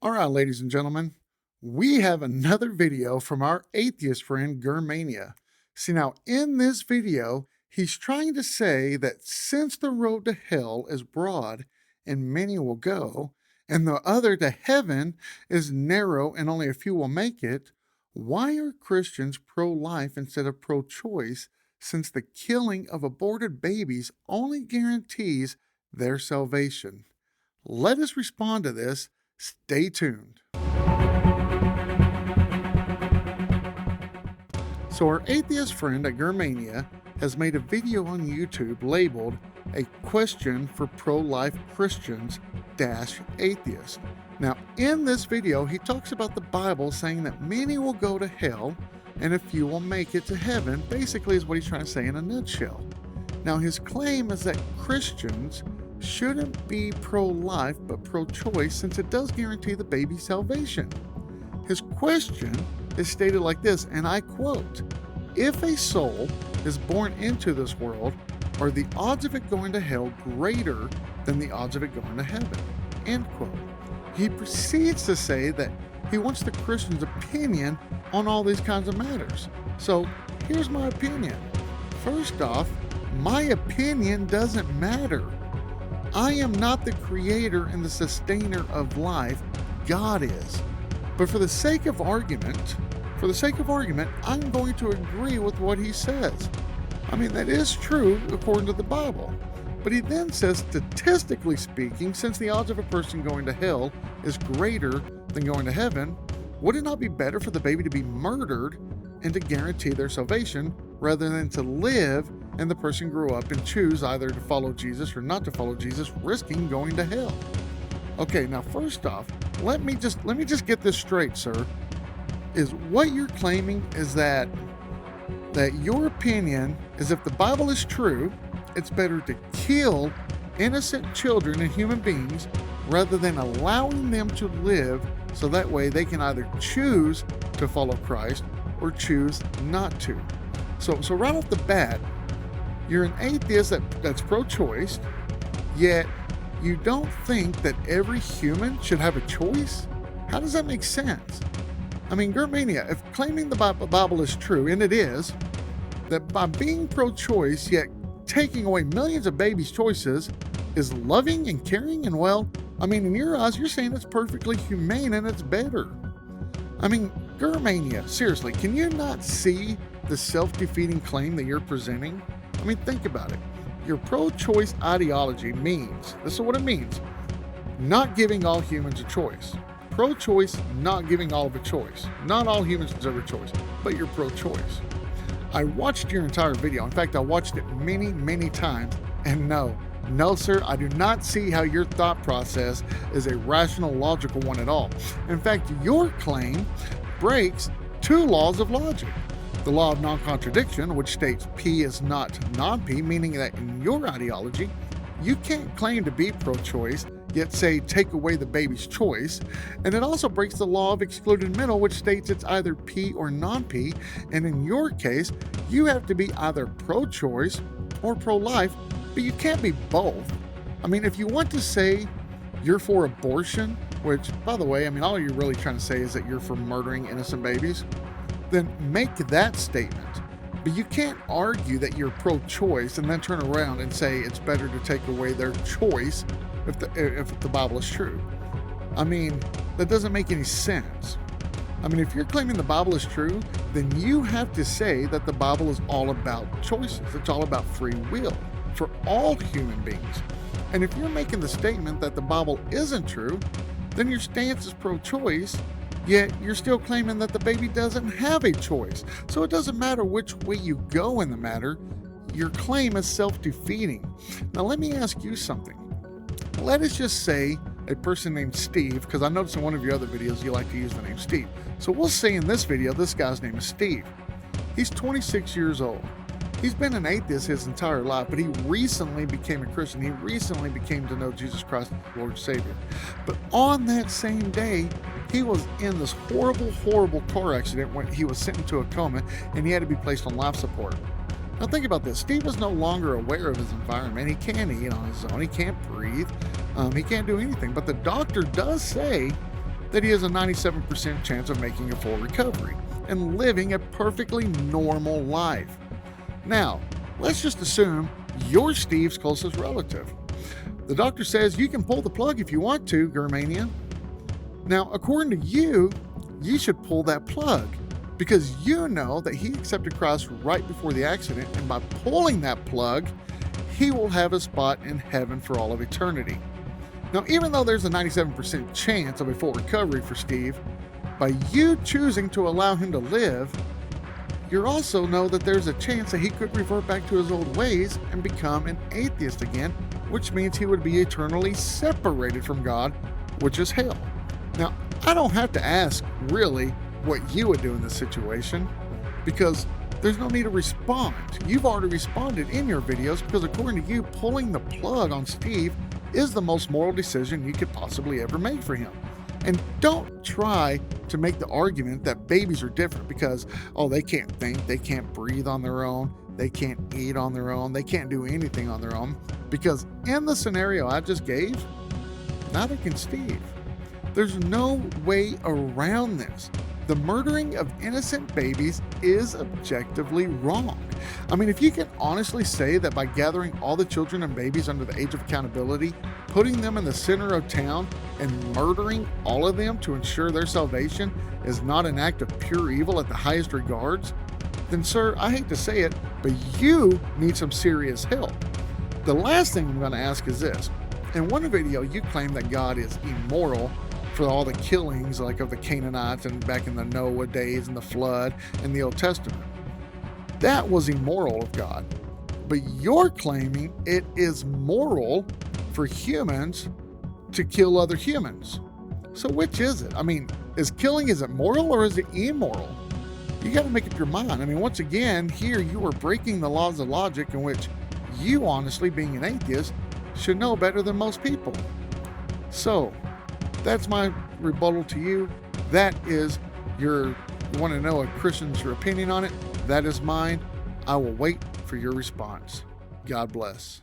All right, ladies and gentlemen, we have another video from our atheist friend, Grr Mania. See, now in this video, he's trying to say that since the road to hell is broad and many will go, and the other to heaven is narrow and only a few will make it, why are Christians pro-life instead of pro-choice, since the killing of aborted babies only guarantees their salvation? Let us respond to this. Stay tuned. So our atheist friend at Grr Mania has made a video on YouTube labeled "A Question for Pro-Life Christians Atheist." Now in this video he talks about the Bible saying that many will go to hell and a few will make it to heaven, basically is what he's trying to say in a nutshell. Now his claim is that Christians shouldn't be pro-life but pro-choice, since it does guarantee the baby's salvation. His question is stated like this, and I quote, "If a soul is born into this world, are the odds of it going to hell greater than the odds of it going to heaven?" End quote. He proceeds to say that he wants the Christian's opinion on all these kinds of matters. So here's my opinion. First off, my opinion doesn't matter. I am not the creator and the sustainer of life. God is. But for the sake of argument, I'm going to agree with what he says. I mean, that is true according to the Bible. But he then says, statistically speaking, since the odds of a person going to hell is greater than going to heaven, would it not be better for the baby to be murdered and to guarantee their salvation, rather than to live and the person grow up and choose either to follow Jesus or not to follow Jesus, risking going to hell? Okay, now first off, let me just get this straight, sir. Is what you're claiming is that your opinion is, if the Bible is true, it's better to kill innocent children and human beings rather than allowing them to live, so that way they can either choose to follow Christ or choose not to. So right off the bat, you're an atheist that's pro-choice, yet you don't think that every human should have a choice? How does that make sense? I mean, Grr Mania, if claiming the Bible is true, and it is, that by being pro-choice yet taking away millions of babies' choices is loving and caring and, well, I mean, in your eyes, you're saying it's perfectly humane and it's better. I mean, Grr Mania, seriously, can you not see the self-defeating claim that you're presenting? I mean, think about it. Your pro-choice ideology means, this is what it means, not giving all humans a choice. Pro-choice, not giving all of a choice. Not all humans deserve a choice, but you're pro-choice. I watched your entire video. In fact, I watched it many, many times, and no, sir, I do not see how your thought process is a rational, logical one at all. In fact, your claim breaks two laws of logic. The law of non-contradiction, which states P is not non-P, meaning that in your ideology, you can't claim to be pro-choice, yet say take away the baby's choice. And it also breaks the law of excluded middle, which states it's either P or non-P. And in your case, you have to be either pro-choice or pro-life, but you can't be both. I mean, if you want to say you're for abortion, which, by the way, I mean, all you're really trying to say is that you're for murdering innocent babies, then make that statement. But you can't argue that you're pro-choice and then turn around and say it's better to take away their choice if the Bible is true. I mean, that doesn't make any sense. I mean, if you're claiming the Bible is true, then you have to say that the Bible is all about choices. It's all about free will for all human beings. And if you're making the statement that the Bible isn't true, then your stance is pro-choice, yet you're still claiming that the baby doesn't have a choice. So it doesn't matter which way you go in the matter, your claim is self-defeating. Now let me ask you something. Let us just say a person named Steve, because I noticed in one of your other videos you like to use the name Steve. So we'll say in this video this guy's name is Steve. He's 26 years old. He's been an atheist his entire life, but he recently became a Christian. He recently became to know Jesus Christ as Lord and Savior. But on that same day, he was in this horrible car accident when he was sent into a coma and he had to be placed on life support. Now think about this. Steve is no longer aware of his environment. He can't eat on his own. He can't breathe. He can't do anything. But the doctor does say that he has a 97% chance of making a full recovery and living a perfectly normal life. Now, let's just assume you're Steve's closest relative. The doctor says you can pull the plug if you want to, Grr Mania. Now, according to you, you should pull that plug because you know that he accepted Christ right before the accident, and by pulling that plug, he will have a spot in heaven for all of eternity. Now, even though there's a 97% chance of a full recovery for Steve, by you choosing to allow him to live, you also know that there's a chance that he could revert back to his old ways and become an atheist again, which means he would be eternally separated from God, which is hell. Now, I don't have to ask, really, what you would do in this situation, because there's no need to respond. You've already responded in your videos because according to you, pulling the plug on Steve is the most moral decision you could possibly ever make for him. And don't try to make the argument that babies are different because, oh, they can't think, they can't breathe on their own, they can't eat on their own, they can't do anything on their own. Because in the scenario I just gave, neither can Steve. There's no way around this. The murdering of innocent babies is objectively wrong. I mean, if you can honestly say that by gathering all the children and babies under the age of accountability, putting them in the center of town, and murdering all of them to ensure their salvation is not an act of pure evil at the highest regards, then sir, I hate to say it, but you need some serious help. The last thing I'm going to ask is this. In one video, you claim that God is immoral for all the killings like of the Canaanites and back in the Noah days and the flood in the Old Testament. That was immoral of God. But you're claiming it is moral for humans to kill other humans. So which is it? I mean, is it moral or is it immoral? You got to make up your mind. I mean, once again, here you are breaking the laws of logic in which you, honestly, being an atheist, should know better than most people. So, that's my rebuttal to you. That is you want to know a Christian's opinion on it? That is mine. I will wait for your response. God bless.